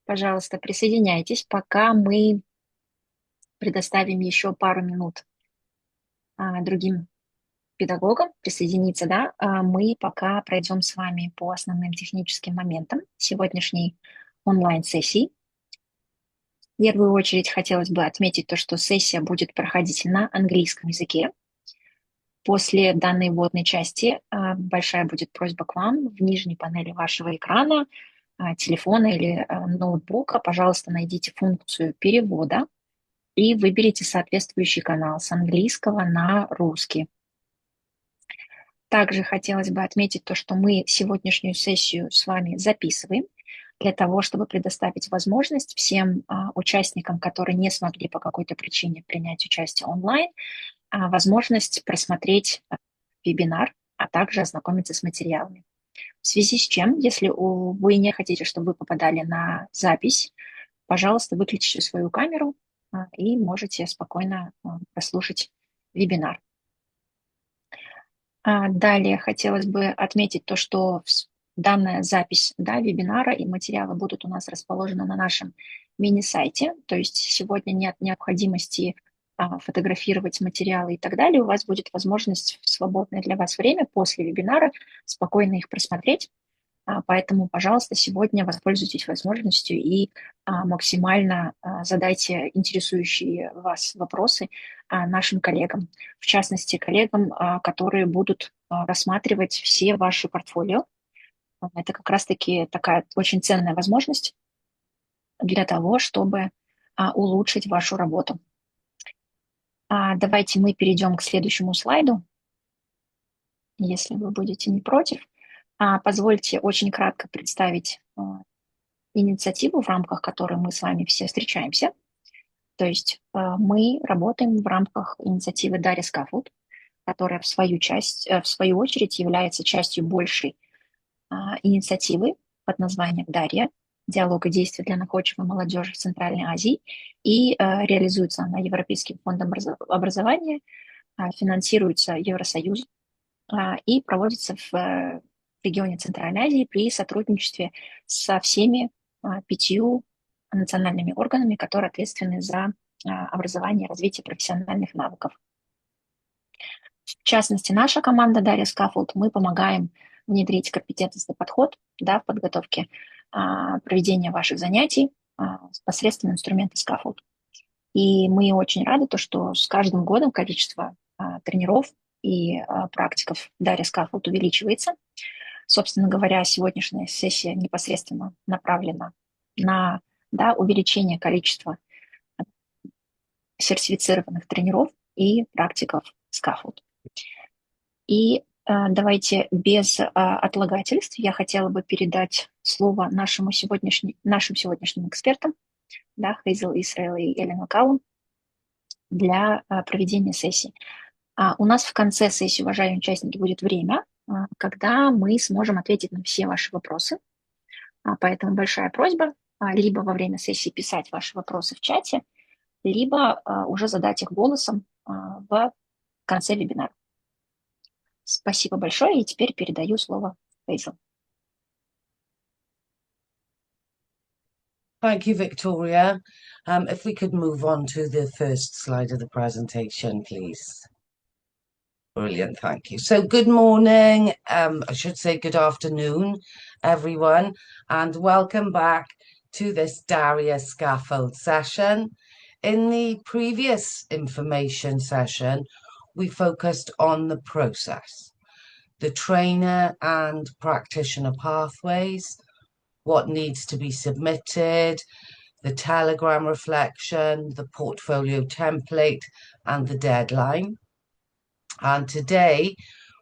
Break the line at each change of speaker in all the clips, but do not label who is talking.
Пожалуйста, присоединяйтесь, пока мы предоставим еще пару минут другим педагогам присоединиться, да, мы пока пройдем с вами по основным техническим моментам сегодняшней онлайн-сессии. В первую очередь хотелось бы отметить то, что сессия будет проходить на английском языке. После данной вводной части большая будет просьба к вам в нижней панели вашего экрана, телефона или ноутбука, пожалуйста, найдите функцию перевода и выберите соответствующий канал с английского на русский. Также хотелось бы отметить то, что мы сегодняшнюю сессию с вами записываем для того, чтобы предоставить возможность всем участникам, которые не смогли по какой-то причине принять участие онлайн, возможность просмотреть вебинар, а также ознакомиться с материалами. В связи с чем, если вы не хотите, чтобы вы попадали на запись, пожалуйста, выключите свою камеру и можете спокойно прослушать вебинар. Далее хотелось бы отметить то, что данная запись вебинара и материалы будут у нас расположены на нашем мини-сайте. То есть сегодня нет необходимости фотографировать материалы и так далее. У вас будет возможность в свободное для вас время после вебинара спокойно их просмотреть. Поэтому, пожалуйста, сегодня воспользуйтесь возможностью и максимально задайте интересующие вас вопросы нашим коллегам, в частности, коллегам, которые будут рассматривать все ваши портфолио. Это как раз-таки такая очень ценная возможность для того, чтобы улучшить вашу работу. Давайте мы перейдем к следующему слайду, если вы будете не против. Позвольте очень кратко представить инициативу, в рамках которой мы с вами все встречаемся. То есть мы работаем в рамках инициативы DARYA SCAFFOLD, которая в свою очередь является частью большей инициативы под названием DARYA «Диалог и действия для находчивой молодежи в Центральной Азии», и реализуется она Европейским фондом образования, финансируется Евросоюзом и проводится в регионе Центральной Азии при сотрудничестве со всеми 5 национальными органами, которые ответственны за образование и развитие профессиональных навыков. В частности, наша команда DARYA SCAFFOLD, мы помогаем внедрить компетентностный подход в подготовке проведения ваших занятий посредством инструмента SCAFFOLD. И мы очень рады, что с каждым годом количество тренеров и практиков DARYA SCAFFOLD увеличивается. Собственно говоря, сегодняшняя сессия непосредственно направлена на увеличение количества сертифицированных тренеров и практиков SCAFFOLD. И давайте без отлагательств я хотела бы передать слово нашим сегодняшним экспертам, Хейзел Исраэл и Эллен Маккаун, для проведения сессии. У нас в конце сессии, уважаемые участники, будет время, когда мы сможем ответить на все ваши вопросы. Поэтому большая просьба либо во время сессии писать ваши вопросы в чате, либо уже задать их голосом в конце вебинара. Спасибо большое, и теперь передаю слово Хейзел.
Thank you, Victoria. If we could move on to the first slide of the presentation, please. Brilliant, thank you. So good morning, I should say good afternoon, everyone, and welcome back to this DARYA SCAFFOLD session. In the previous information session, we focused on the process, the trainer and practitioner pathways, what needs to be submitted, the telegram reflection, the portfolio template, and the deadline. And today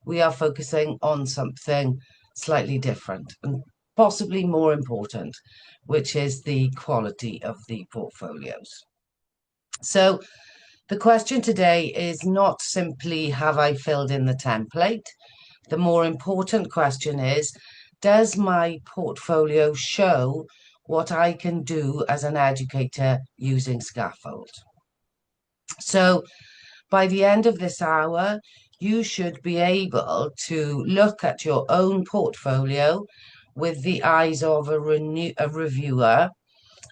we are focusing on something slightly different and possibly more important, which is the quality of the portfolios. So the question today is not simply, have I filled in the template? The more important question is, does my portfolio show what I can do as an educator using SCAFFOLD? So by the end of this hour, you should be able to look at your own portfolio with the eyes of a reviewer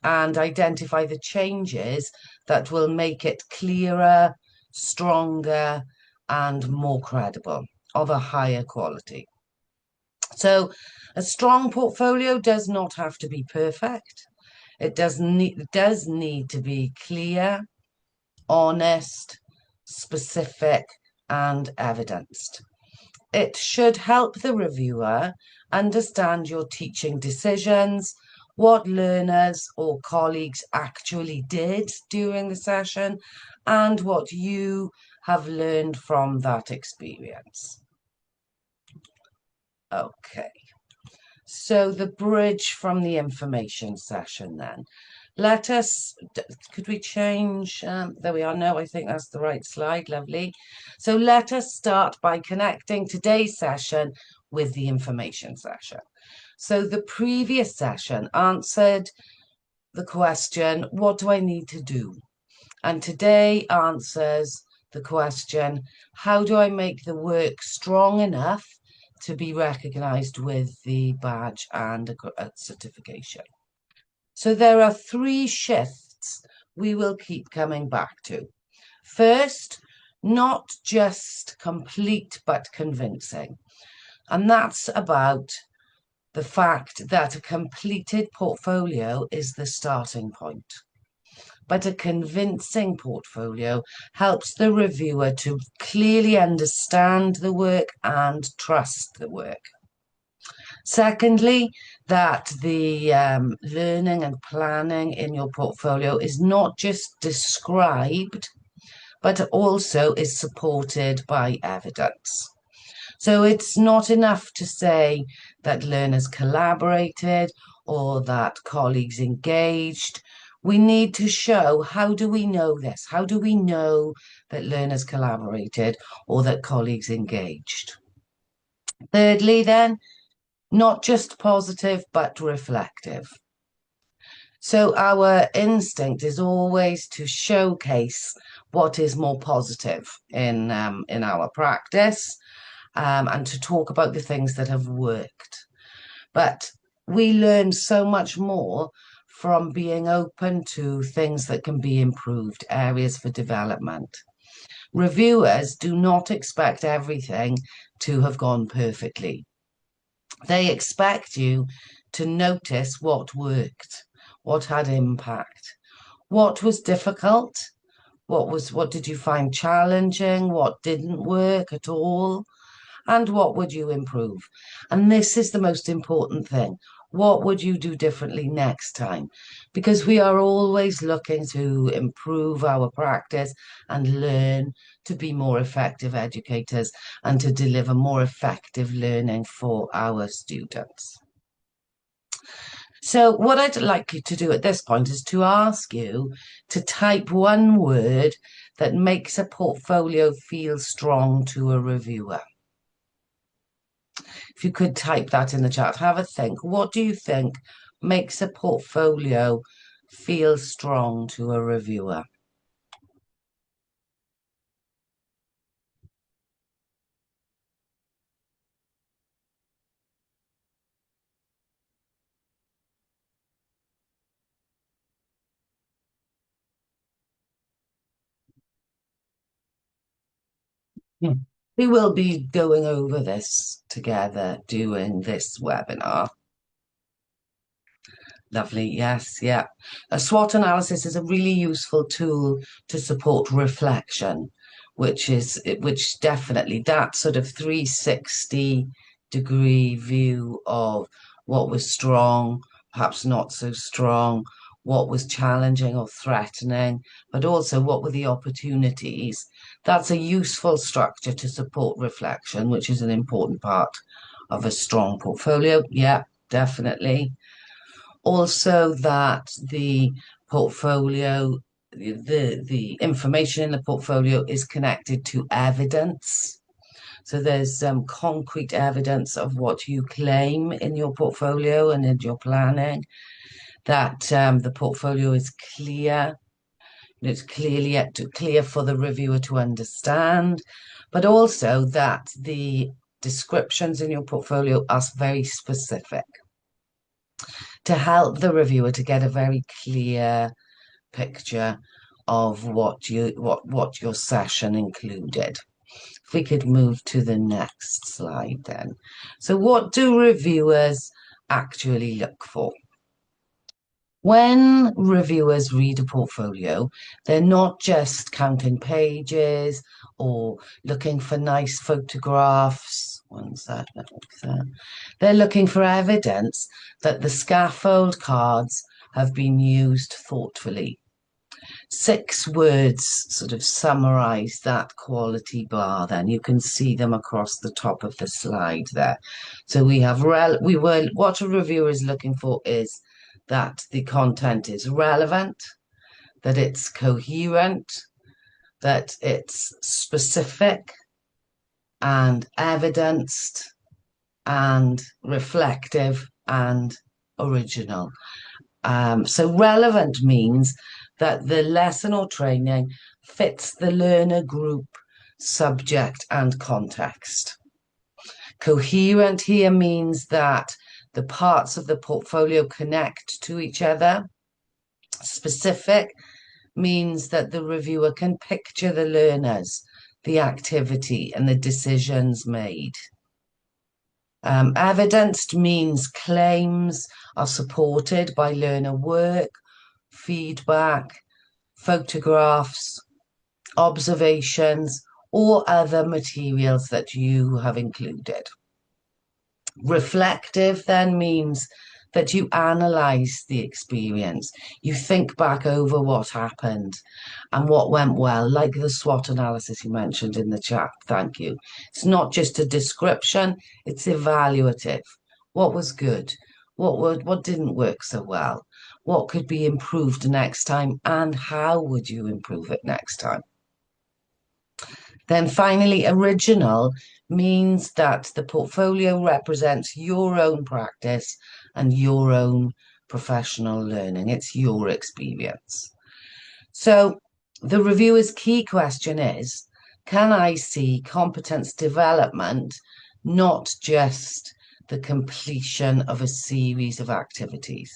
and identify the changes that will make it clearer, stronger, and more credible, of a higher quality. So a strong portfolio does not have to be perfect. It does need to be clear, honest, specific, and evidenced. It should help the reviewer understand your teaching decisions, what learners or colleagues actually did during the session, and what you have learned from that experience. Okay, so the bridge from the information session then. Could we change, there we are, no, I think that's the right slide, lovely. So let us start by connecting today's session with the information session. So the previous session answered the question, what do I need to do? And today answers the question, how do I make the work strong enough to be recognised with the badge and a certification? So there are 3 shifts we will keep coming back to. First, not just complete but convincing. And that's about the fact that a completed portfolio is the starting point. But a convincing portfolio helps the reviewer to clearly understand the work and trust the work. Secondly, that the learning and planning in your portfolio is not just described, but also is supported by evidence. So it's not enough to say that learners collaborated or that colleagues engaged. We need to show, how do we know this? How do we know that learners collaborated or that colleagues engaged? Thirdly, then, not just positive, but reflective. So our instinct is always to showcase what is more positive in our practice, and to talk about the things that have worked. But we learn so much more from being open to things that can be improved, areas for development. Reviewers do not expect everything to have gone perfectly. They expect you to notice what worked, what had impact, what was difficult, what did you find challenging, what didn't work at all, and what would you improve? And this is the most important thing. What would you do differently next time? Because we are always looking to improve our practice and learn to be more effective educators and to deliver more effective learning for our students. So what I'd like you to do at this point is to ask you to type one word that makes a portfolio feel strong to a reviewer. If you could type that in the chat, have a think. What do you think makes a portfolio feel strong to a reviewer? We will be going over this together during this webinar. Lovely, yes, yeah. A SWOT analysis is a really useful tool to support reflection, which definitely that sort of 360-degree view of what was strong, perhaps not so strong, what was challenging or threatening, but also what were the opportunities. That's a useful structure to support reflection, which is an important part of a strong portfolio. Yeah, definitely. Also that the portfolio, the information in the portfolio is connected to evidence. So there's concrete evidence of what you claim in your portfolio and in your planning, that the portfolio is clear, it's clear for the reviewer to understand, but also that the descriptions in your portfolio are very specific. to help the reviewer to get a very clear picture of what your session included. If we could move to the next slide then. So what do reviewers actually look for? When reviewers read a portfolio, they're not just counting pages or looking for nice photographs. They're looking for evidence that the scaffold cards have been used thoughtfully. 6 words sort of summarize that quality bar then. You can see them across the top of the slide there. So we have what a reviewer is looking for is that the content is relevant, that it's coherent, that it's specific and evidenced and reflective and original. So relevant means that the lesson or training fits the learner group, subject and context. Coherent here means that the parts of the portfolio connect to each other. Specific means that the reviewer can picture the learners, the activity and the decisions made. Evidenced means claims are supported by learner work, feedback, photographs, observations, or other materials that you have included. Reflective then means that you analyze the experience. You think back over what happened and what went well, like the SWOT analysis you mentioned in the chat. Thank you. It's not just a description, it's evaluative. What was good? What didn't work so well? What could be improved next time, and how would you improve it next time? Then finally, original means that the portfolio represents your own practice and your own professional learning. It's your experience. So the reviewer's key question is, can I see competence development, not just the completion of a series of activities?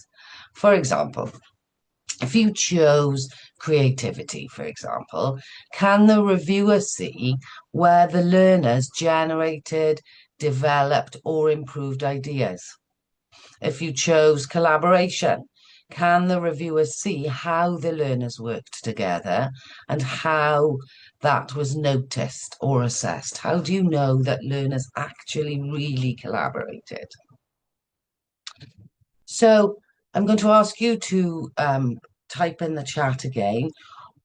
For example, if you chose creativity, for example, can the reviewer see where the learners generated, developed, or improved ideas? If you chose collaboration, can the reviewer see how the learners worked together and how that was noticed or assessed? How do you know that learners actually really collaborated? So I'm going to ask you to type in the chat again,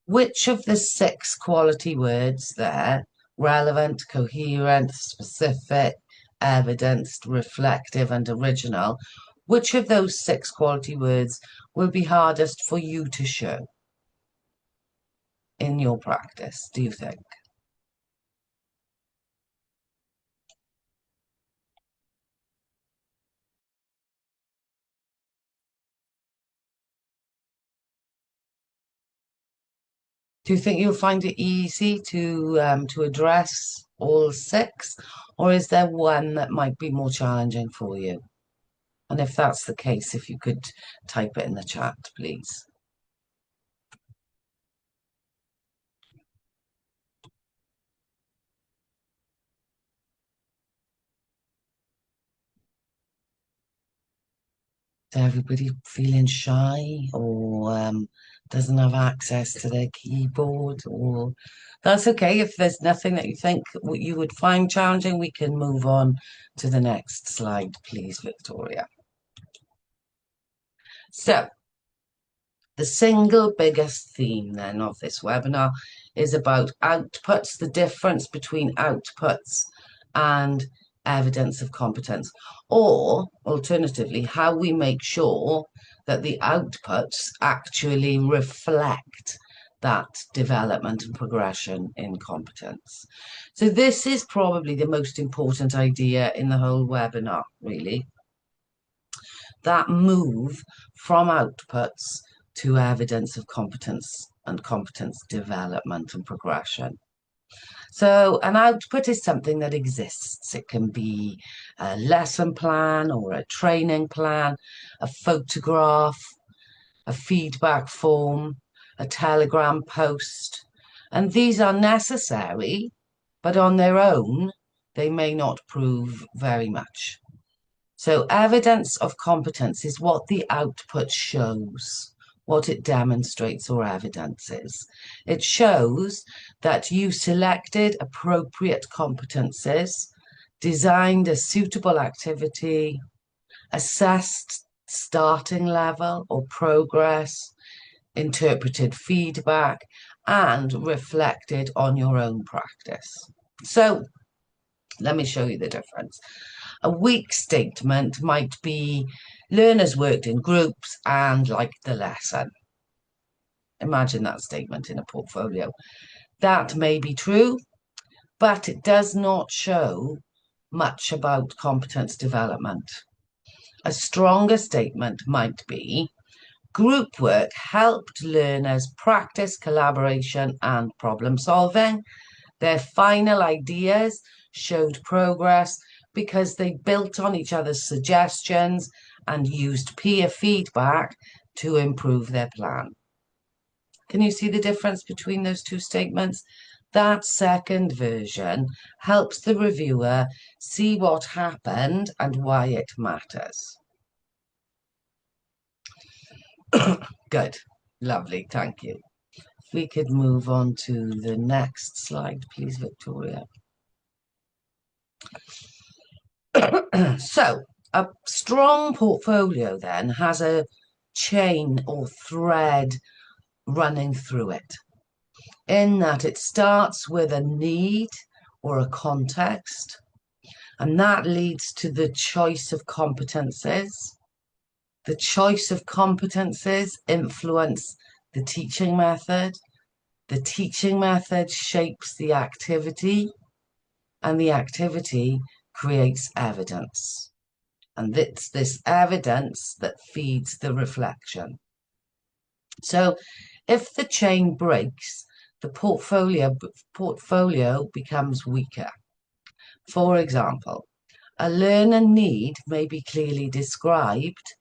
which of the 6 quality words there, relevant, coherent, specific, evidenced, reflective, and original, which of those 6 quality words will be hardest for you to show in your practice, do you think? Do you think you'll find it easy to address all 6, or is there one that might be more challenging for you? And if that's the case, if you could type it in the chat, please. Is everybody feeling shy or doesn't have access to their keyboard? Or that's okay. If there's nothing that you think you would find challenging, we can move on to the next slide, please, Victoria. So the single biggest theme then of this webinar is about outputs, the difference between outputs and evidence of competence, or alternatively, how we make sure that the outputs actually reflect that development and progression in competence. So this is probably the most important idea in the whole webinar, really. That move from outputs to evidence of competence and competence development and progression. So an output is something that exists. It can be a lesson plan or a training plan, a photograph, a feedback form, a telegram post. And these are necessary, but on their own, they may not prove very much. So evidence of competence is what the output shows, what it demonstrates or evidences. It shows that you selected appropriate competences, designed a suitable activity, assessed starting level or progress, interpreted feedback, and reflected on your own practice. So let me show you the difference. A weak statement might be learners worked in groups and liked the lesson. Imagine that statement in a portfolio. That may be true, but it does not show much about competence development. A stronger statement might be group work helped learners practice collaboration and problem solving. Their final ideas showed progress because they built on each other's suggestions and used peer feedback to improve their plan. Can you see the difference between those two statements? That second version helps the reviewer see what happened and why it matters. Good, lovely, thank you. If we could move on to the next slide, please, Victoria. So, a strong portfolio then has a chain or thread running through it, in that it starts with a need or a context, and that leads to the choice of competences. The choice of competences influence the teaching method. The teaching method shapes the activity, and the activity creates evidence. And it's this evidence that feeds the reflection. So if the chain breaks, the portfolio becomes weaker. For example, a learner need may be clearly described,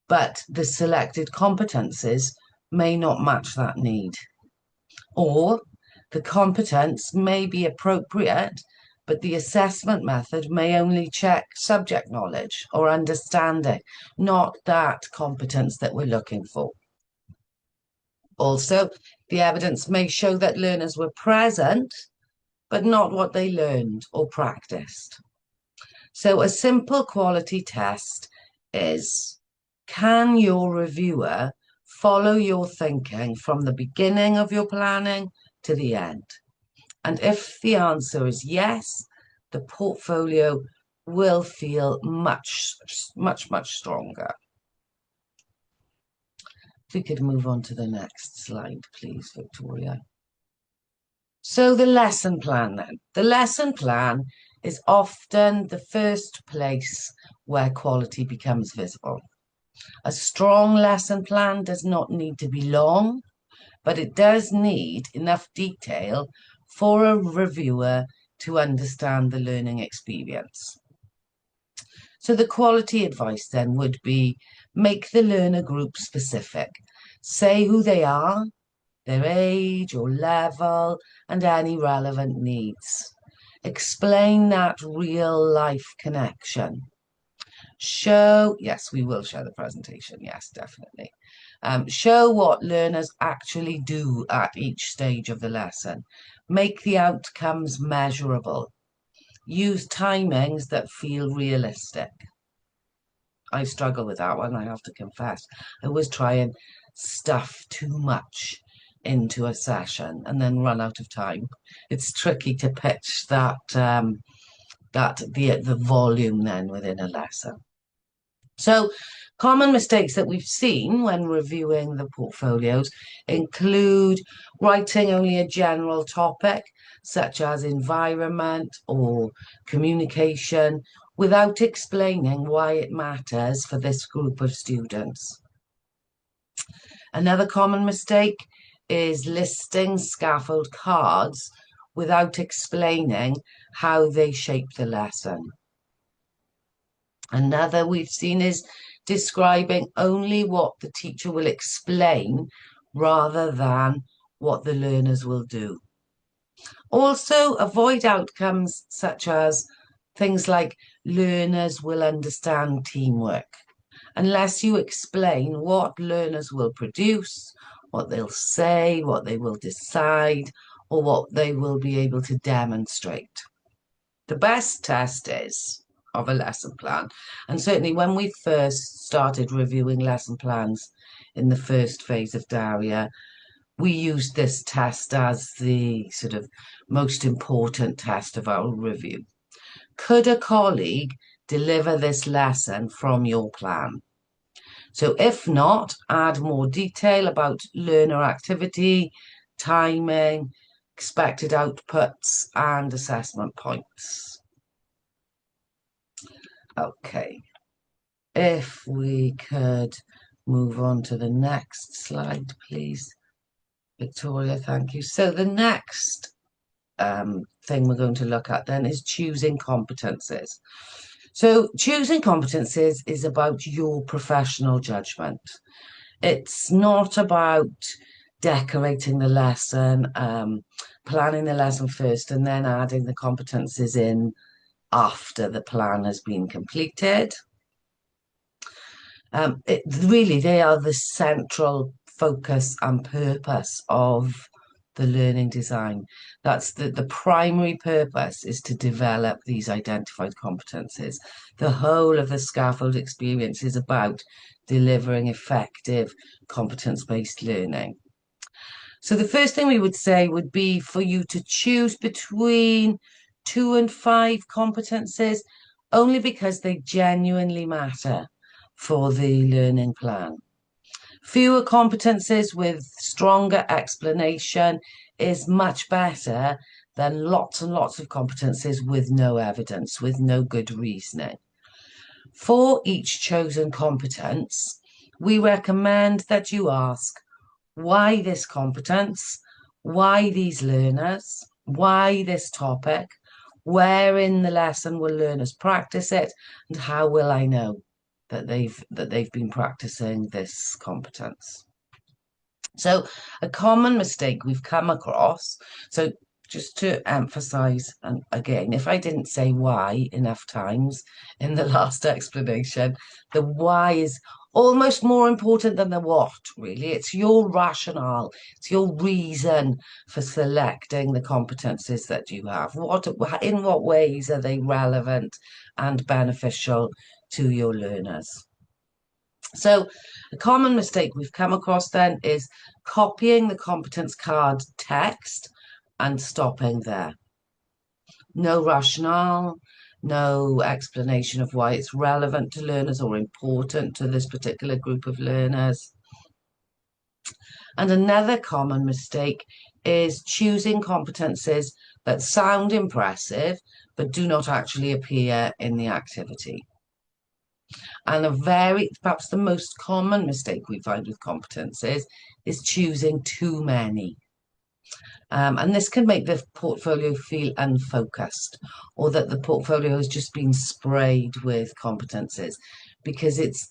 but the selected competences may not match that need. Or the competence may be appropriate, but the assessment method may only check subject knowledge or understanding, not that competence that we're looking for. Also, the evidence may show that learners were present, but not what they learned or practiced. So a simple quality test is, can your reviewer follow your thinking from the beginning of your planning to the end? And if the answer is yes, the portfolio will feel much, much, much stronger. If we could move on to the next slide, please, Victoria. So the lesson plan then. The lesson plan is often the first place where quality becomes visible. A strong lesson plan does not need to be long, but it does need enough detail for a reviewer to understand the learning experience. So the quality advice then would be, make the learner group specific. Say who they are, their age or level, and any relevant needs. Explain that real life connection. Show, yes, we will show the presentation, yes, definitely. Show what learners actually do at each stage of the lesson. Make the outcomes measurable. Use timings that feel realistic. I struggle with that one, I have to confess. I always try and stuff too much into a session and then run out of time. It's tricky to pitch that the volume then within a lesson. So common mistakes that we've seen when reviewing the portfolios include writing only a general topic, such as environment or communication, without explaining why it matters for this group of students. Another common mistake is listing scaffold cards without explaining how they shape the lesson. Another we've seen is describing only what the teacher will explain rather than what the learners will do. Also, avoid outcomes such as things like learners will understand teamwork, unless you explain what learners will produce, what they'll say, what they will decide, or what they will be able to demonstrate. The best test is of a lesson plan, and certainly when we first started reviewing lesson plans in the first phase of DARYA, we used this test as the sort of most important test of our review. Could a colleague deliver this lesson from your plan? So if not, add more detail about learner activity, timing, expected outputs, and assessment points. Okay, if we could move on to the next slide, please. Victoria, thank you. So the next thing we're going to look at then is choosing competences. So choosing competences is about your professional judgment. It's not about decorating the lesson, planning the lesson first, and then adding the competences in after the plan has been completed. Really, they are the central focus and purpose of the learning design. That's the primary purpose is to develop these identified competences. The whole of the scaffold experience is about delivering effective competence-based learning. So the first thing we would say would be for you to choose between 2 and 5 competences, only because they genuinely matter for the learning plan. Fewer competences with stronger explanation is much better than lots and lots of competences with no evidence, with no good reasoning. For each chosen competence, we recommend that you ask, why this competence? Why these learners? Why this topic? Where in the lesson will learners practice it? And how will I know that they've been practicing this competence? So a common mistake we've come across, so just to emphasize, and again, if I didn't say why enough times in the last explanation, the why is almost more important than the what, really. It's your rationale, it's your reason for selecting the competencies that you have. In what ways are they relevant and beneficial to your learners? So a common mistake we've come across then is copying the competence card text and stopping there. No rationale, no explanation of why it's relevant to learners or important to this particular group of learners. And another common mistake is choosing competences that sound impressive but do not actually appear in the activity. And perhaps the most common mistake we find with competences is choosing too many. And this can make the portfolio feel unfocused, or that the portfolio has just been sprayed with competences, because it's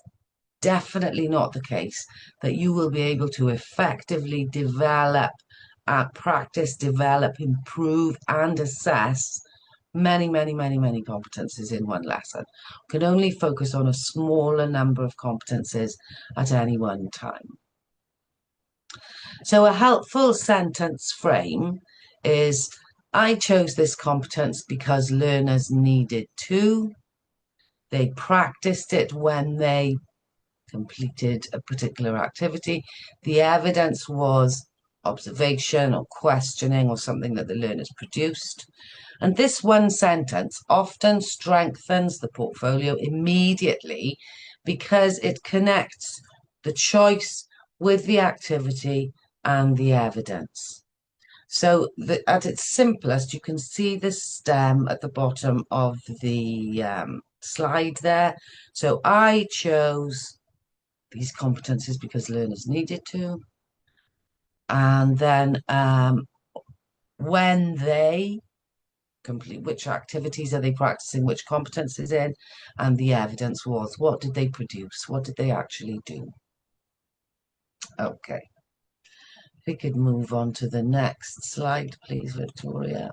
definitely not the case that you will be able to effectively develop, practice, develop, improve, and assess many competences in one lesson. We can only focus on a smaller number of competences at any one time. So a helpful sentence frame is, I chose this competence because learners needed to. They practiced it when they completed a particular activity. The evidence was observation or questioning or something that the learners produced. And this one sentence often strengthens the portfolio immediately because it connects the choice with the activity and the evidence. So at its simplest, you can see the stem at the bottom of the slide there. So I chose these competencies because learners needed to. And then when they complete, which activities are they practicing, which competences in, and the evidence was, what did they produce, what did they actually do. Okay, we could move on to the next slide, please, Victoria.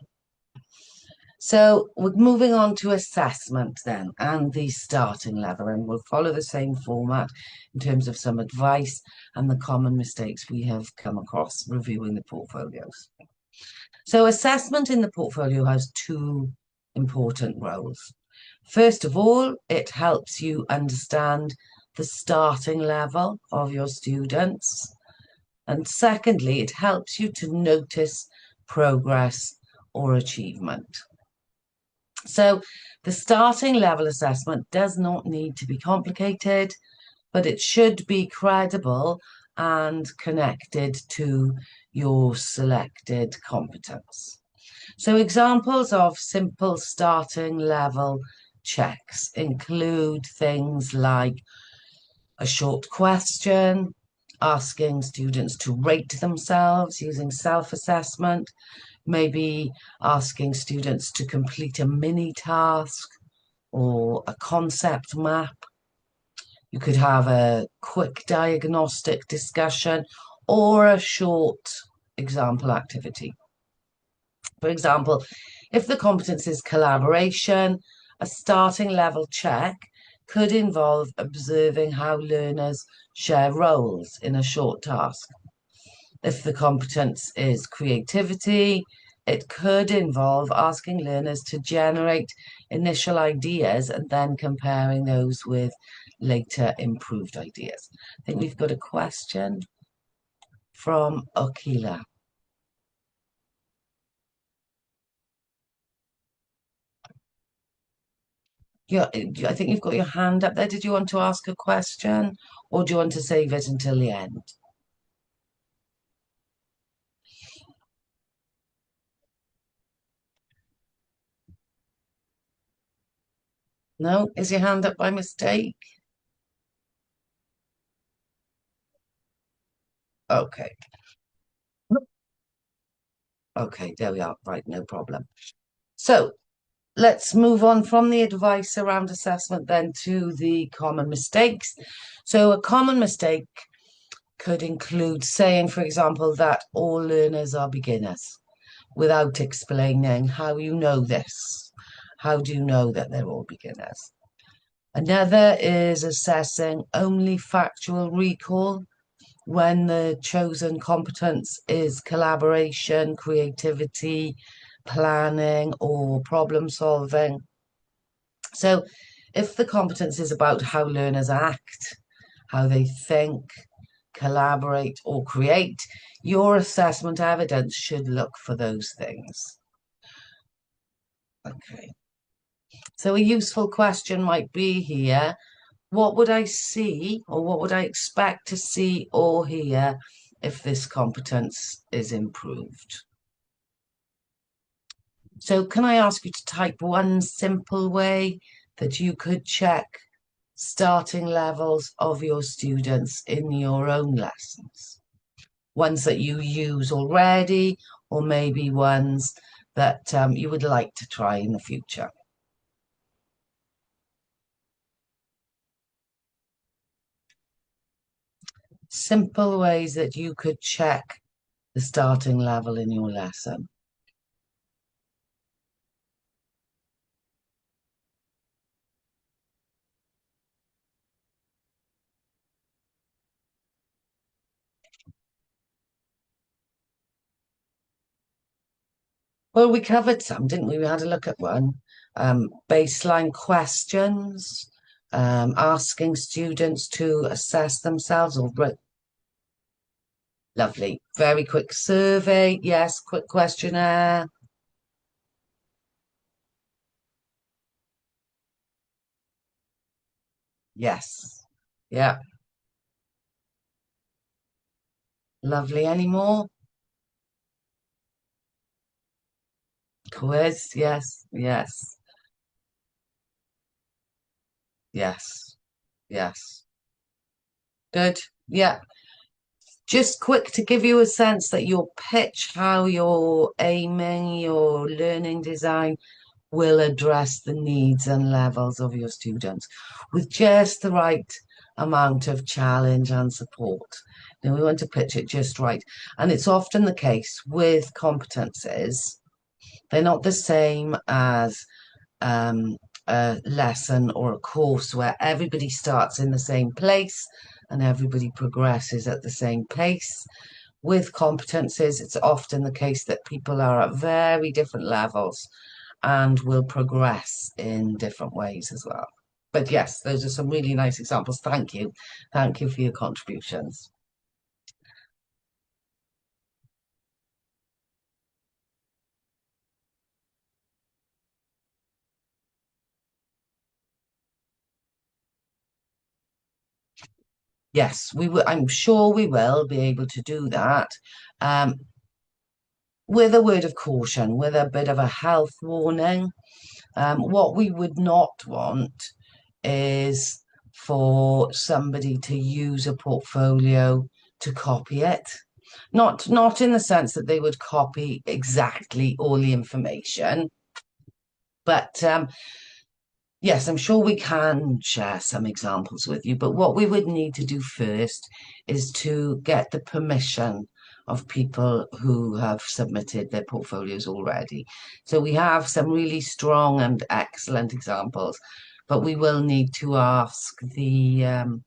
So we're moving on to assessment then, and the starting level, and we'll follow the same format in terms of some advice and the common mistakes we have come across reviewing the portfolios. So assessment in the portfolio has two important roles. First of all, it helps you understand the starting level of your students. And secondly, it helps you to notice progress or achievement. So the starting level assessment does not need to be complicated, but it should be credible and connected to your selected competence. So examples of simple starting level checks include things like a short question, asking students to rate themselves using self-assessment, maybe asking students to complete a mini task or a concept map. You could have a quick diagnostic discussion or a short example activity. For example, if the competence is collaboration, a starting level check could involve observing how learners share roles in a short task. If the competence is creativity, it could involve asking learners to generate initial ideas and then comparing those with later improved ideas. I think we've got a question from Okila. Yeah, I think you've got your hand up there. Did you want to ask a question or do you want to save it until the end? No? Is your hand up by mistake? Okay. Okay, there we are. Right, no problem. So let's move on from the advice around assessment then to the common mistakes. So a common mistake could include saying, for example, that all learners are beginners without explaining how you know this. How do you know that they're all beginners? Another is assessing only factual recall when the chosen competence is collaboration, creativity, planning, or problem solving. So if the competence is about how learners act, how they think, collaborate, or create, your assessment evidence should look for those things. Okay. So a useful question might be here, what would I see or what would I expect to see or hear if this competence is improved? So can I ask you to type one simple way that you could check starting levels of your students in your own lessons? Ones that you use already, or maybe ones that you would like to try in the future. Simple ways that you could check the starting level in your lesson. Well, we covered some, didn't we? We had a look at one. Baseline questions, asking students to assess themselves or lovely. Very quick survey. Yes, quick questionnaire. Yes. Yeah. Lovely. Any more? Quiz. Yes. Yes. Yes. Yes. Good. Yeah. Just quick to give you a sense that your pitch, how you're aiming, your learning design will address the needs and levels of your students with just the right amount of challenge and support. Now, we want to pitch it just right. And it's often the case with competences. They're not the same as a lesson or a course where everybody starts in the same place and everybody progresses at the same pace. With competences, it's often the case that people are at very different levels and will progress in different ways as well. But yes, those are some really nice examples. Thank you. Thank you for your contributions. Yes, we will. I'm sure we will be able to do that. With a word of caution, with a bit of a health warning. What we would not want is for somebody to use a portfolio to copy it. Not in the sense that they would copy exactly all the information, but yes, I'm sure we can share some examples with you. But what we would need to do first is to get the permission of people who have submitted their portfolios already. So we have some really strong and excellent examples, but we will need to ask the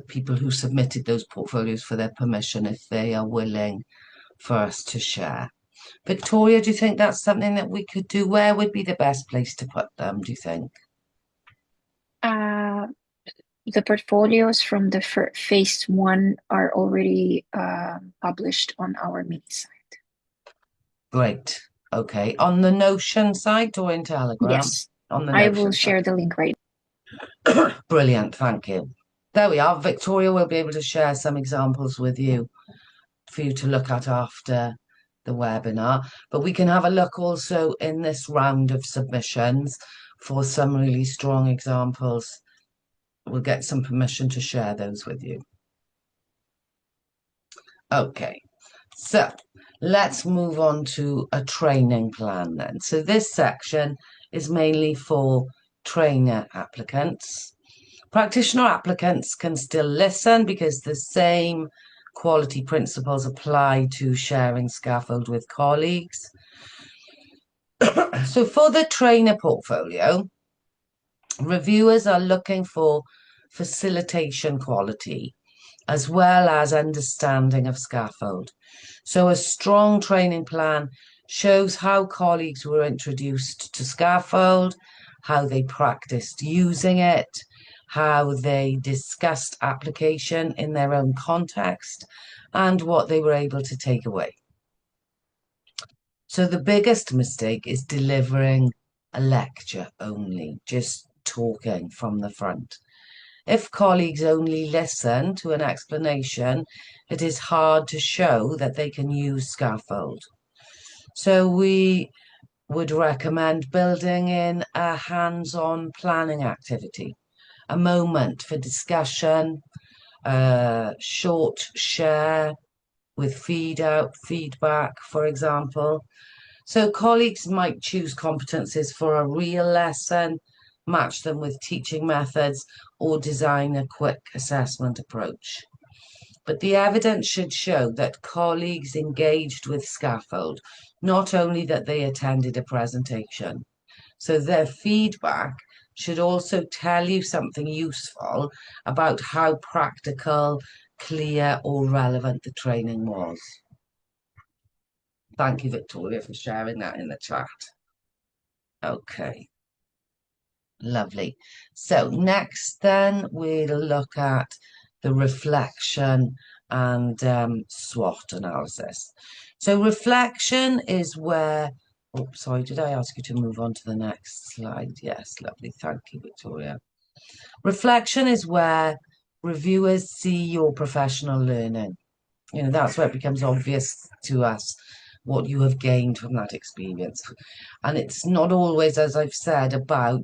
people who submitted those portfolios for their permission if they are willing for us to share. Victoria, do you think that's something that we could do? Where would be the best place to put them, do you think?
The portfolios from the phase 1 are already published on our mini site.
Great. Okay. On the Notion site or in Telegram?
Yes,
On the
I
Notion
will share the link right.
Brilliant. Thank you. There we are. Victoria will be able to share some examples with you for you to look at after the webinar. But we can have a look also in this round of submissions for some really strong examples. We'll get some permission to share those with you. Okay, so let's move on to a training plan then. So this section is mainly for trainer applicants. Practitioner applicants can still listen because the same quality principles apply to sharing scaffold with colleagues. So for the trainer portfolio, reviewers are looking for facilitation quality as well as understanding of scaffold. So a strong training plan shows how colleagues were introduced to scaffold, how they practiced using it, how they discussed application in their own context, and what they were able to take away. So the biggest mistake is delivering a lecture only, just talking from the front. If colleagues only listen to an explanation, it is hard to show that they can use scaffold. So we would recommend building in a hands-on planning activity, a moment for discussion, a short share with feedback, for example. So colleagues might choose competencies for a real lesson, match them with teaching methods, or design a quick assessment approach. But the evidence should show that colleagues engaged with scaffold, not only that they attended a presentation. So their feedback should also tell you something useful about how practical, clear, or relevant the training was. Thank you, Victoria, for sharing that in the chat. Okay. Lovely. So next then we'll look at the reflection and SWOT analysis. So reflection is where, oh, sorry, did I ask you to move on to the next slide? Yes, lovely. Thank you, Victoria. Reflection is where reviewers see your professional learning. You know, that's where it becomes obvious to us what you have gained from that experience. And it's not always, as I've said, about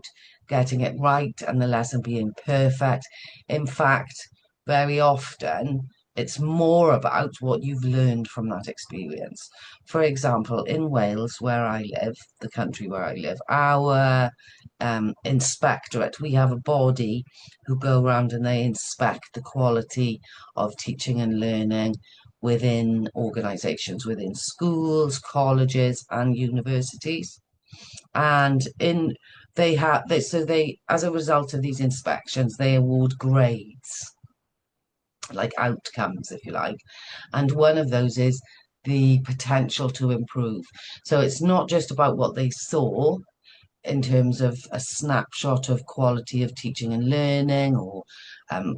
getting it right and the lesson being perfect. In fact, very often It's more about what you've learned from that experience. For example, in Wales, where I live, the country where I live, our inspectorate, we have a body who go around and they inspect the quality of teaching and learning within organisations, within schools, colleges, and universities. And as a result of these inspections, they award grades, like outcomes, if you like. And one of those is the potential to improve. So it's not just about what they saw in terms of a snapshot of quality of teaching and learning, or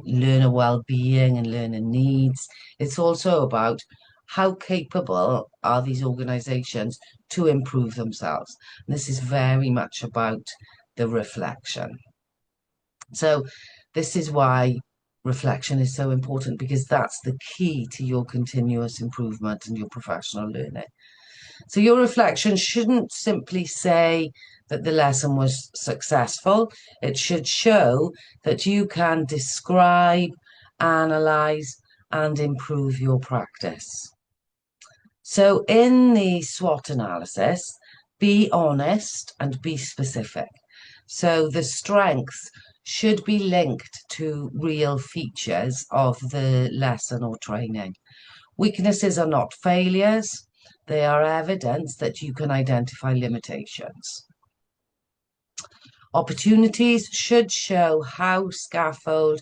learner well-being and learner needs. It's also about how capable are these organizations to improve themselves. And this is very much about the reflection. So this is why reflection is so important, because that's the key to your continuous improvement and your professional learning. So your reflection shouldn't simply say that the lesson was successful. It should show that you can describe, analyze, and improve your practice. So in the SWOT analysis, be honest and be specific. So the strengths should be linked to real features of the lesson or training. Weaknesses are not failures. They are evidence that you can identify limitations. Opportunities should show how scaffold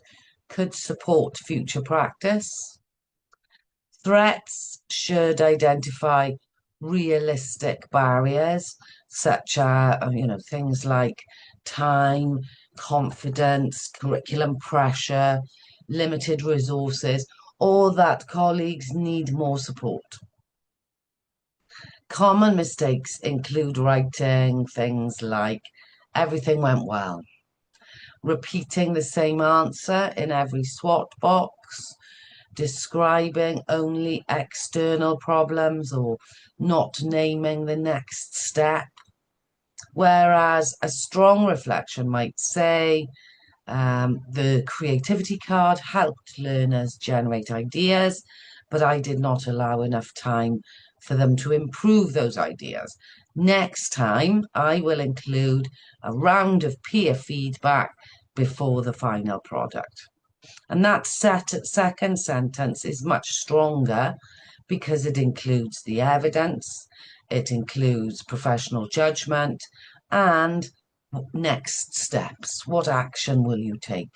could support future practice. Threats should identify realistic barriers, such as, things like time, confidence, curriculum pressure, limited resources, or that colleagues need more support. Common mistakes include writing things like everything went well, repeating the same answer in every SWOT box, describing only external problems, or not naming the next step. Whereas a strong reflection might say, the creativity card helped learners generate ideas, but I did not allow enough time for them to improve those ideas. Next time, I will include a round of peer feedback before the final product. And that second sentence is much stronger because it includes the evidence, it includes professional judgment, and next steps. What action will you take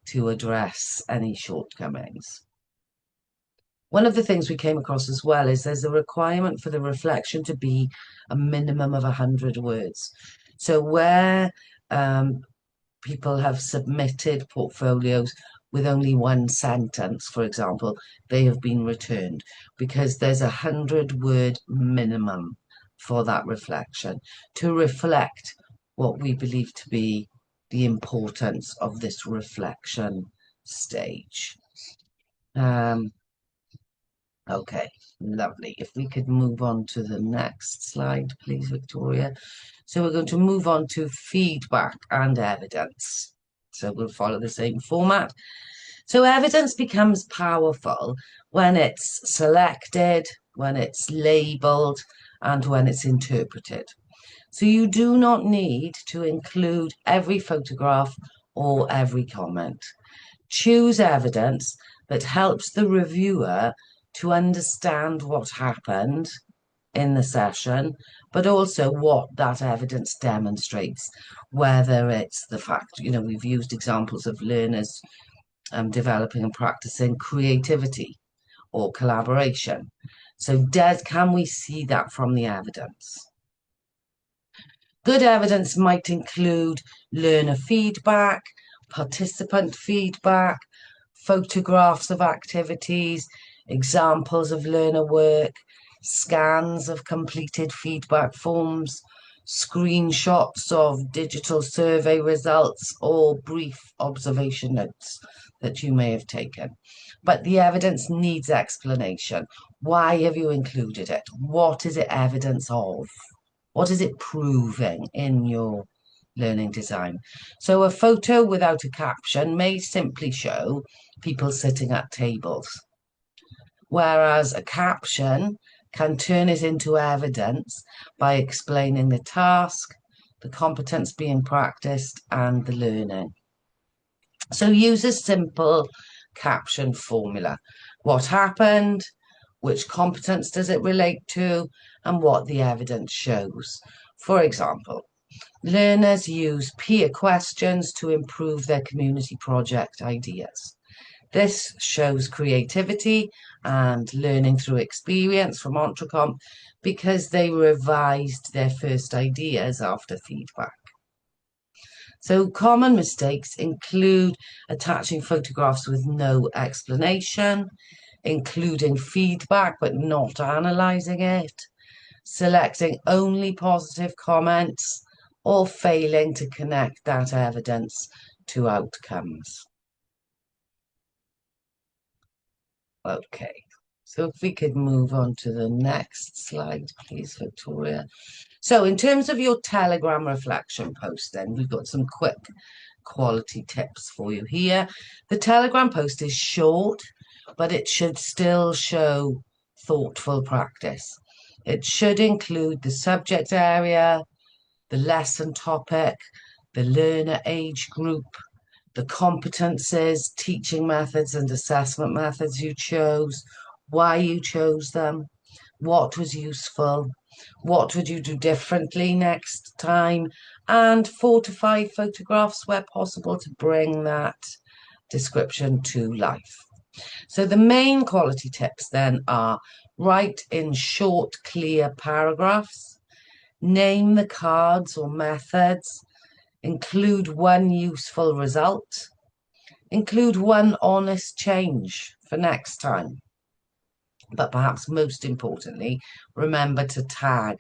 to address any shortcomings? One of the things we came across as well is there's a requirement for the reflection to be a minimum of 100 words. So where people have submitted portfolios with only one sentence, for example, they have been returned, because there's 100-word minimum for that reflection to reflect what we believe to be the importance of this reflection stage. Okay, lovely. If we could move on to the next slide, please, Victoria. So we're going to move on to feedback and evidence. So we'll follow the same format. So evidence becomes powerful when it's selected, when it's labeled, and when it's interpreted. So you do not need to include every photograph or every comment. Choose evidence that helps the reviewer to understand what happened in the session, but also what that evidence demonstrates, whether it's the fact, we've used examples of learners developing and practicing creativity or collaboration. So can we see that from the evidence? Good evidence might include learner feedback, participant feedback, photographs of activities, examples of learner work, scans of completed feedback forms, screenshots of digital survey results, or brief observation notes that you may have taken. But the evidence needs explanation. Why have you included it? What is it evidence of? What is it proving in your learning design? So a photo without a caption may simply show people sitting at tables. whereas a caption can turn it into evidence by explaining the task, the competence being practiced, and the learning. So use a simple caption formula. What happened? Which competence does it relate to? And what the evidence shows. For example, learners use peer questions to improve their community project ideas. This shows creativity and learning through experience from Entrecomp because they revised their first ideas after feedback. So common mistakes include attaching photographs with no explanation, including feedback but not analysing it, selecting only positive comments, or failing to connect that evidence to outcomes. Okay, so if we could move on to the next slide, please, Victoria. So in terms of your Telegram reflection post, then we've got some quick quality tips for you here. The Telegram post is short, but it should still show thoughtful practice. It should include the subject area, the lesson topic, the learner age group, the competences, teaching methods and assessment methods you chose, why you chose them, what was useful, what would you do differently next time, and 4 to 5 photographs where possible to bring that description to life. So the main quality tips then are: write in short, clear paragraphs, name the cards or methods, include one useful result, include one honest change for next time. But perhaps most importantly, remember to tag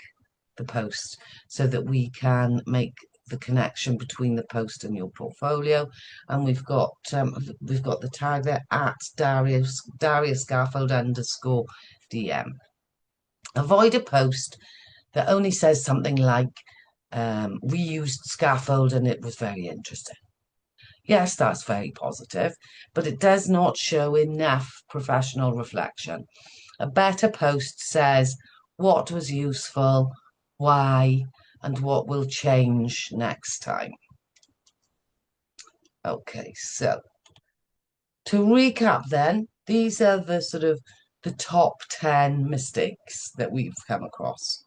the post so that we can make the connection between the post and your portfolio. And we've got the tag there at DARYA SCAFFOLD _DM. Avoid a post that only says something like, we used scaffold and it was very interesting. Yes, that's very positive, but it does not show enough professional reflection. A better post says what was useful, why, and what will change next time. Okay, so to recap then, these are the top 10 mistakes that we've come across.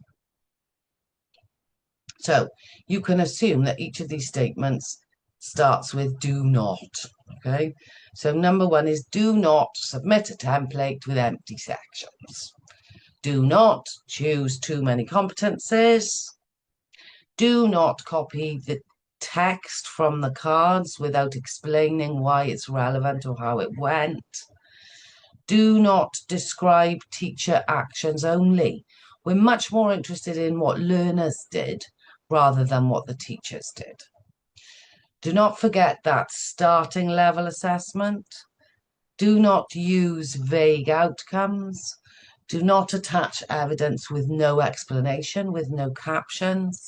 So you can assume that each of these statements starts with do not. Okay, so number 1 is do not submit a template with empty sections. Do not choose too many competences. Do not copy the text from the cards without explaining why it's relevant or how it went. Do not describe teacher actions only. We're much more interested in what learners did rather than what the teachers did. Do not forget that starting level assessment. Do not use vague outcomes. Do not attach evidence with no explanation, with no captions.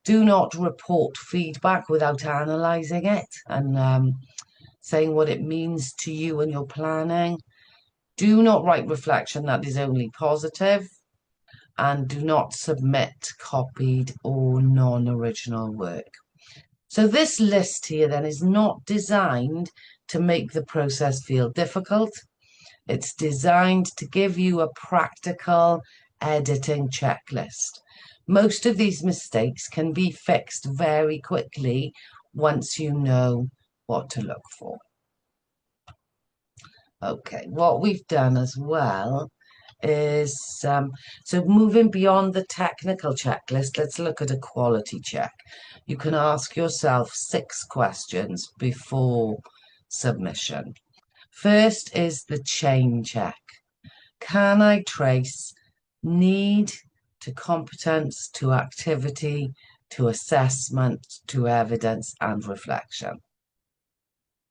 Do not report feedback without analysing it and saying what it means to you and your planning. Do not write reflection that is only positive. And do not submit copied or non-original work. So this list here then is not designed to make the process feel difficult. It's designed to give you a practical editing checklist. Most of these mistakes can be fixed very quickly once you know what to look for. Okay, what we've done as well is, so moving beyond the technical checklist, let's look at a quality check. You can ask yourself 6 questions before submission. First is the chain check. Can I trace need to competence to activity to assessment to evidence and reflection?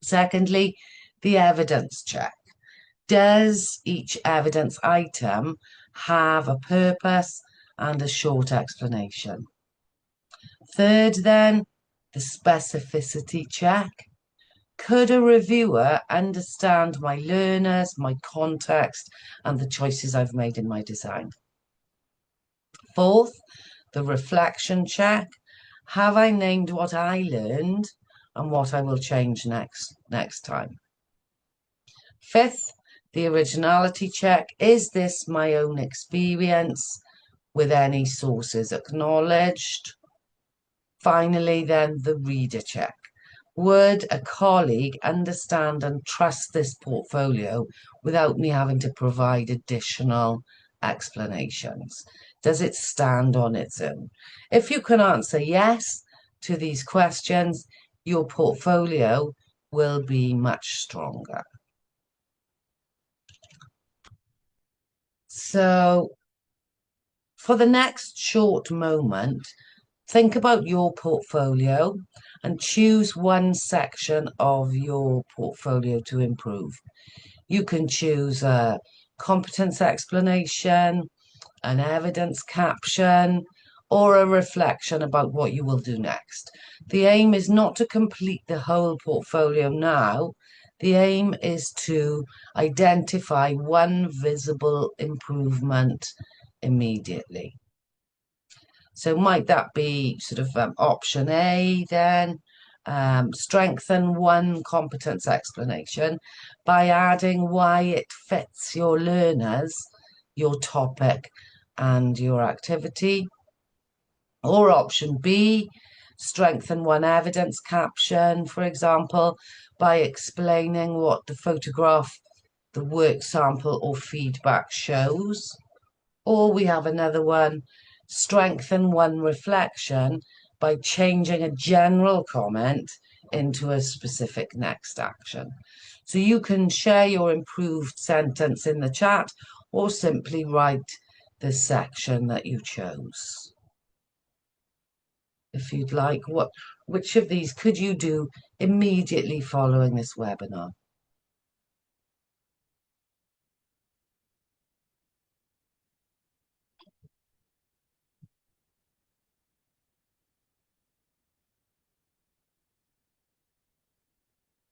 Secondly, the evidence check. Does each evidence item have a purpose and a short explanation? Third, then, the specificity check. Could a reviewer understand my learners, my context, and the choices I've made in my design? Fourth, the reflection check. Have I named what I learned and what I will change next time? Fifth, the originality check. Is this my own experience with any sources acknowledged? Finally, then, the reader check. Would a colleague understand and trust this portfolio without me having to provide additional explanations? Does it stand on its own? If you can answer yes to these questions, your portfolio will be much stronger. So for the next short moment, think about your portfolio and choose one section of your portfolio to improve. You can choose a competence explanation, an evidence caption, or a reflection about what you will do next. The aim is not to complete the whole portfolio now. The aim is to identify one visible improvement immediately. So might that be sort of option A then? Strengthen one competence explanation by adding why it fits your learners, your topic, and your activity. Or option B, strengthen one evidence caption, for example, by explaining what the photograph, the work sample, or feedback shows. Or we have another one, strengthen one reflection by changing a general comment into a specific next action. So you can share your improved sentence in the chat or simply write the section that you chose. If you'd like, which of these could you do immediately following this webinar?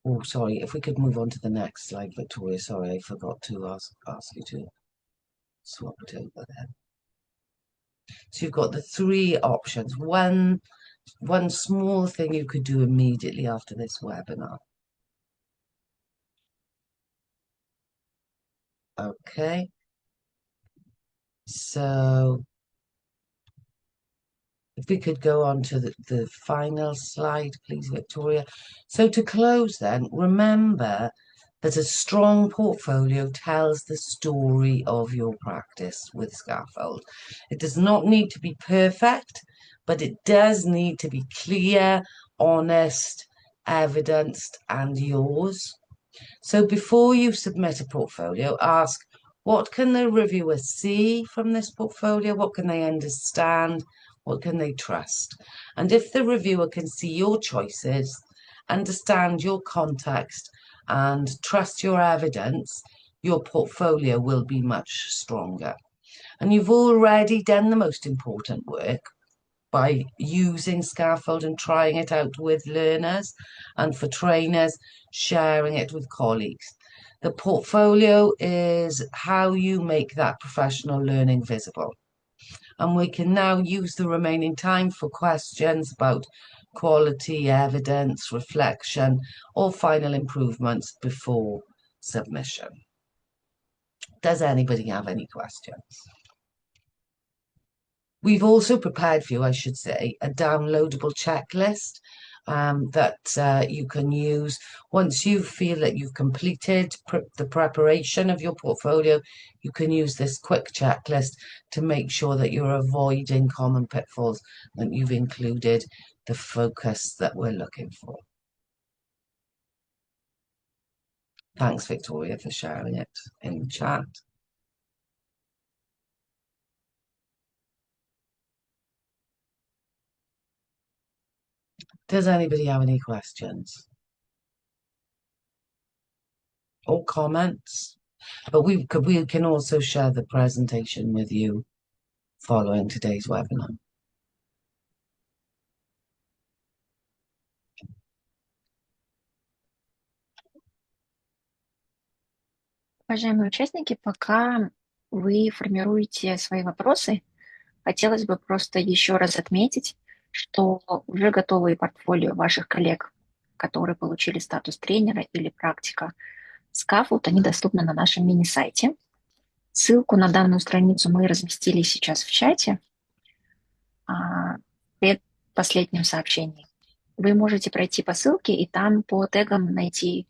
Oh, sorry, if we could move on to the next slide, Victoria. Sorry, I forgot to ask you to swap it over there. So you've got the three options. One small thing you could do immediately after this webinar. Okay. So if we could go on to the final slide, please, Victoria. So to close then, remember that a strong portfolio tells the story of your practice with Scaffold. It does not need to be perfect, but it does need to be clear, honest, evidenced, and yours. So before you submit a portfolio, ask, what can the reviewer see from this portfolio? What can they understand? What can they trust? And if the reviewer can see your choices, understand your context, and trust your evidence, your portfolio will be much stronger. And you've already done the most important work by using Scaffold and trying it out with learners, and for trainers, sharing it with colleagues. The portfolio is how you make that professional learning visible. And we can now use the remaining time for questions about quality, evidence, reflection, or final improvements before submission. Does anybody have any questions? We've also prepared for you, I should say, a downloadable checklist that you can use once you feel that you've completed the preparation of your portfolio. You can use this quick checklist to make sure that you're avoiding common pitfalls, that you've included the focus that we're looking for. Thanks, Victoria, for sharing it in the chat. Does anybody have any questions or comments? But we can also share the presentation with you following today's webinar.
Уважаемые участники, пока вы формируете свои вопросы, хотелось бы просто еще раз отметить, что уже готовые портфолио ваших коллег, которые получили статус тренера или практика Scaffold, они доступны на нашем мини-сайте. Ссылку на данную страницу мы разместили сейчас в чате в предпоследнем сообщении. Вы можете пройти по ссылке и там по тегам найти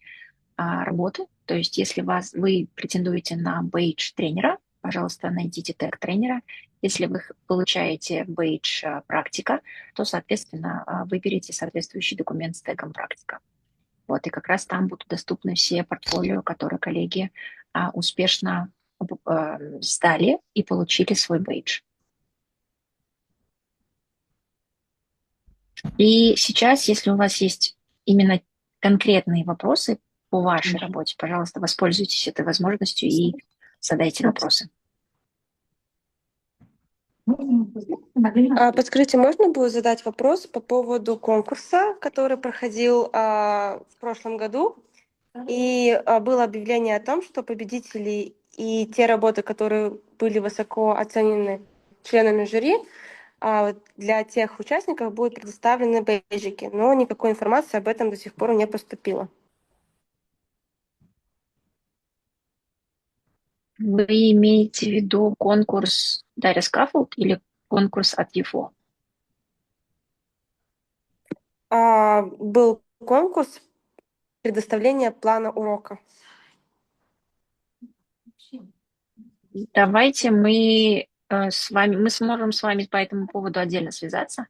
работы. То есть если вы претендуете на бейдж тренера, пожалуйста, найдите тег тренера. Если вы получаете бейдж практика, то, соответственно, выберите соответствующий документ с тегом практика. Вот, и как раз там будут доступны все портфолио, которые коллеги успешно сдали и получили свой бейдж. И сейчас, если у вас есть именно конкретные вопросы по вашей работе, пожалуйста, воспользуйтесь этой возможностью и задайте вопросы.
Подскажите, можно было задать вопрос по поводу конкурса, который проходил в прошлом году? И было объявление о том, что победители и те работы, которые были высоко оценены членами жюри, для тех участников будут предоставлены бейджики, но никакой информации об этом до сих пор не поступило.
Вы имеете в виду конкурс DARYA SCAFFOLD или конкурс от Инфо?
Был конкурс предоставления плана урока.
Давайте мы сможем с вами по этому поводу отдельно связаться.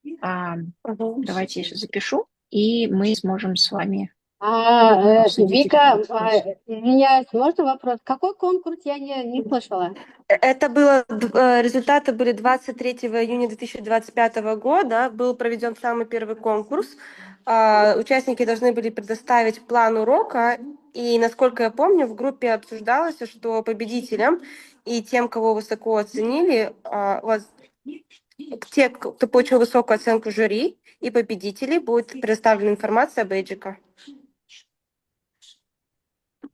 Давайте я сейчас запишу, и мы сможем с вами обсудить
Вика,
этот вопрос.
извиняюсь, можно вопрос? Какой конкурс? Я не слышала.
Это было, результаты были 23 июня 2025 года. Был проведен самый первый конкурс. Участники должны были предоставить план урока. И, насколько я помню, в группе обсуждалось, что победителям и тем, кого высоко оценили, те, кто получил высокую оценку жюри, и победителей будет предоставлена информация о бейджиках.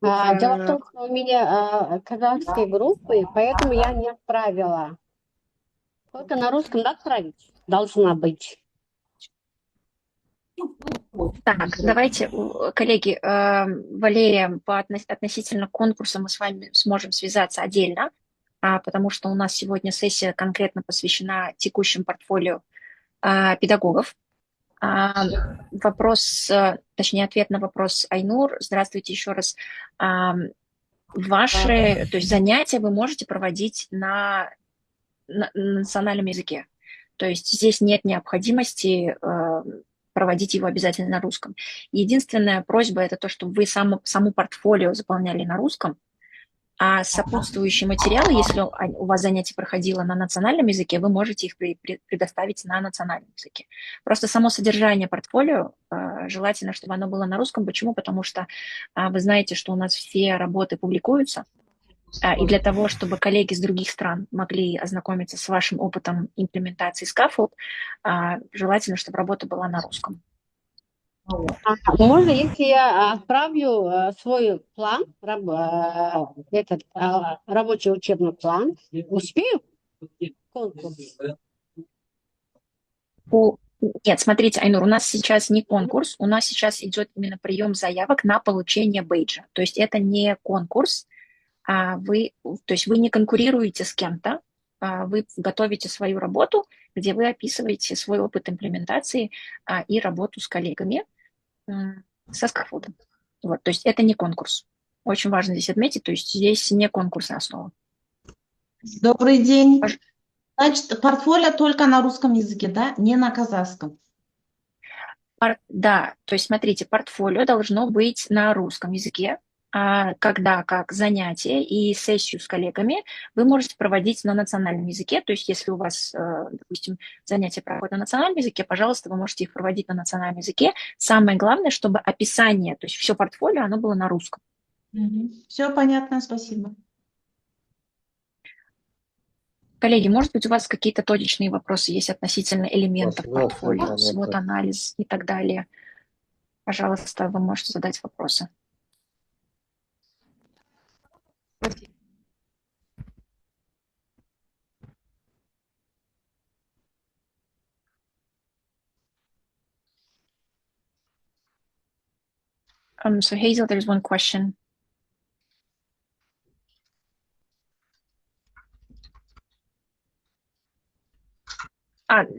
Дело в том, что у меня казахские группы, поэтому я не отправила. Только на русском отправить должна быть.
Так, давайте, коллеги, Валерия, относительно конкурса мы с вами сможем связаться отдельно, потому что у нас сегодня сессия конкретно посвящена текущим портфолио педагогов. Ответ на вопрос Айнур. Здравствуйте еще раз. Ваши, то есть занятия вы можете проводить на национальном языке. То есть здесь нет необходимости проводить его обязательно на русском. Единственная просьба – это то, чтобы вы саму портфолио заполняли на русском, а сопутствующие материалы, если у вас занятие проходило на национальном языке, вы можете их предоставить на национальном языке. Просто само содержание портфолио, желательно, чтобы оно было на русском. Почему? Потому что вы знаете, что у нас все работы публикуются, и для того, чтобы коллеги из других стран могли ознакомиться с вашим опытом имплементации Scaffold, желательно, чтобы работа была на русском.
Можно, если я отправлю свой план, рабочий учебный план, успею конкурс?
Нет, смотрите, Айнур, у нас сейчас не конкурс, у нас сейчас идет именно прием заявок на получение бейджа. То есть это не конкурс, то есть вы не конкурируете с кем-то, вы готовите свою работу, где вы описываете свой опыт имплементации и работу с коллегами со скаффолдом. Вот, то есть это не конкурс. Очень важно здесь отметить, то есть здесь не конкурсная основа.
Добрый день. Значит, портфолио только на русском языке, да? Не на казахском.
Да, то есть смотрите, портфолио должно быть на русском языке, когда как занятие и сессию с коллегами вы можете проводить на национальном языке. То есть если у вас, допустим, занятия проходят на национальном языке, пожалуйста, вы можете их проводить на национальном языке. Самое главное, чтобы описание, то есть все портфолио, оно было на русском.
Все понятно, спасибо.
Коллеги, может быть, у вас какие-то точечные вопросы есть относительно элементов портфолио, свод-анализ и так далее? Пожалуйста, вы можете задать вопросы.
Спасибо.
So Hazel, there's one question.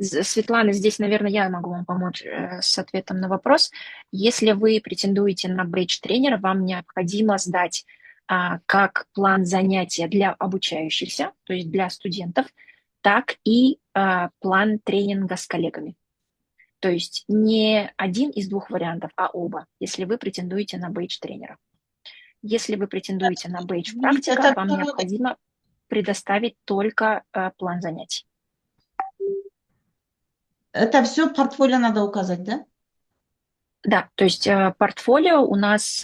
Светлана, здесь, наверное, я могу вам помочь с ответом на вопрос. Если вы претендуете на бейдж-тренера, вам необходимо сдать как план занятия для обучающихся, то есть для студентов, так и план тренинга с коллегами. То есть не один из двух вариантов, а оба, если вы претендуете на бейдж-тренера. Если вы претендуете на бейдж-практика, вам необходимо предоставить только план занятий.
Это все в портфолио надо указать, да?
Да, то есть портфолио у нас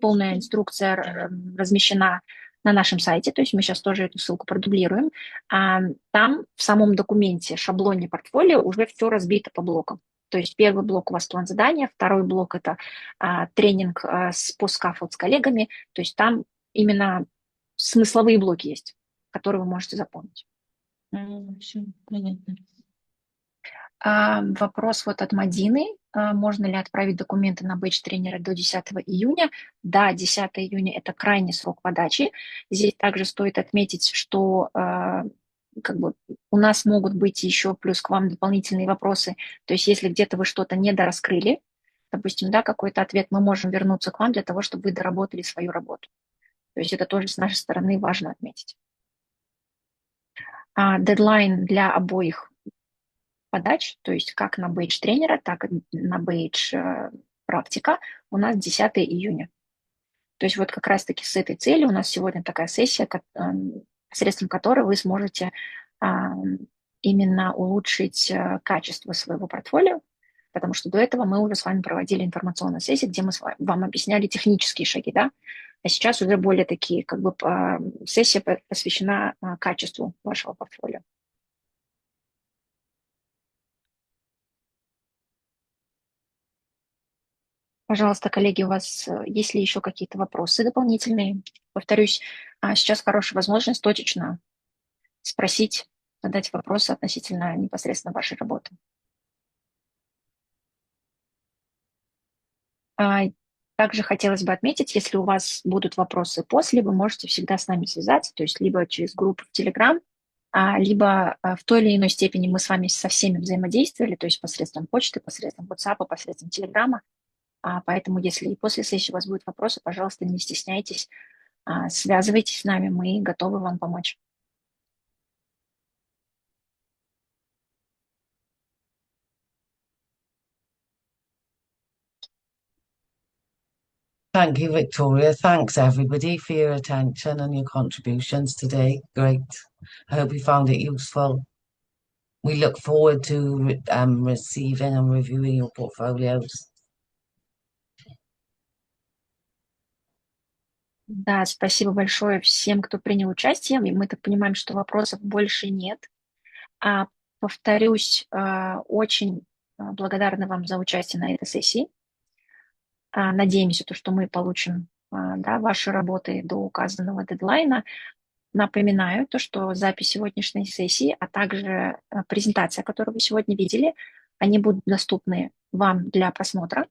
полная инструкция размещена на нашем сайте, то есть мы сейчас тоже эту ссылку продублируем. Там в самом документе, шаблоне портфолио уже все разбито по блокам. То есть первый блок у вас план задания, второй блок это тренинг по скаффолд с коллегами, то есть там именно смысловые блоки есть, которые вы можете запомнить.
Все понятно.
Вопрос вот от Мадины. Можно ли отправить документы на бейдж-тренера до 10 июня? Да, 10 июня – это крайний срок подачи. Здесь также стоит отметить, что как бы у нас могут быть еще плюс к вам дополнительные вопросы. То есть если где-то вы что-то недораскрыли, допустим, да, какой-то ответ, мы можем вернуться к вам для того, чтобы вы доработали свою работу. То есть это тоже с нашей стороны важно отметить. Дедлайн для обоих подач, то есть как на бейдж-тренера, так и на бейдж-практика у нас 10 июня. То есть вот как раз-таки с этой целью у нас сегодня такая сессия, посредством которой вы сможете именно улучшить качество своего портфолио, потому что до этого мы уже с вами проводили информационную сессию, где мы вам объясняли технические шаги, да, а сейчас уже более такие, как бы сессия посвящена качеству вашего портфолио. Пожалуйста, коллеги, у вас есть ли еще какие-то вопросы дополнительные? Повторюсь, сейчас хорошая возможность точечно спросить, задать вопросы относительно непосредственно вашей работы. Также хотелось бы отметить, если у вас будут вопросы после, вы можете всегда с нами связаться, то есть либо через группу в Telegram, либо в той или иной степени мы с вами со всеми взаимодействовали, то есть посредством почты, посредством WhatsApp, посредством Telegram. Поэтому, если и после сессии у вас будут вопросы, пожалуйста, не стесняйтесь, связывайтесь с нами, мы готовы вам помочь.
Thank you, Victoria. Thanks, everybody, for your attention and your contributions today. Great. I hope you found it useful. We look forward to receiving and reviewing your portfolios.
Да, спасибо большое всем, кто принял участие. И мы так понимаем, что вопросов больше нет. Повторюсь, очень благодарна вам за участие на этой сессии. Надеемся, что мы получим ваши работы до указанного дедлайна. Напоминаю, что запись сегодняшней сессии, а также презентация, которую вы сегодня видели, они будут доступны вам для просмотра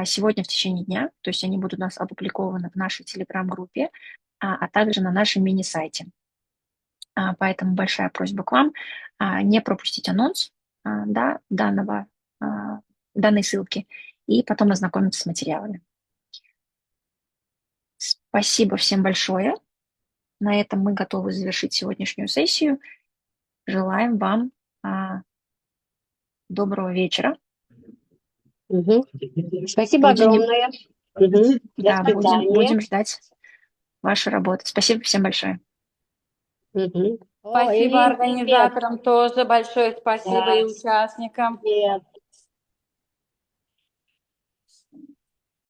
сегодня в течение дня, то есть они будут у нас опубликованы в нашей телеграм-группе, а также на нашем мини-сайте. Поэтому большая просьба к вам не пропустить анонс данной ссылки и потом ознакомиться с материалами. Спасибо всем большое. На этом мы готовы завершить сегодняшнюю сессию. Желаем вам доброго вечера.
Спасибо огромное. До свидания.
Будем ждать вашей работы. Спасибо всем большое.
Спасибо организаторам тоже большое, спасибо и участникам.
Нет.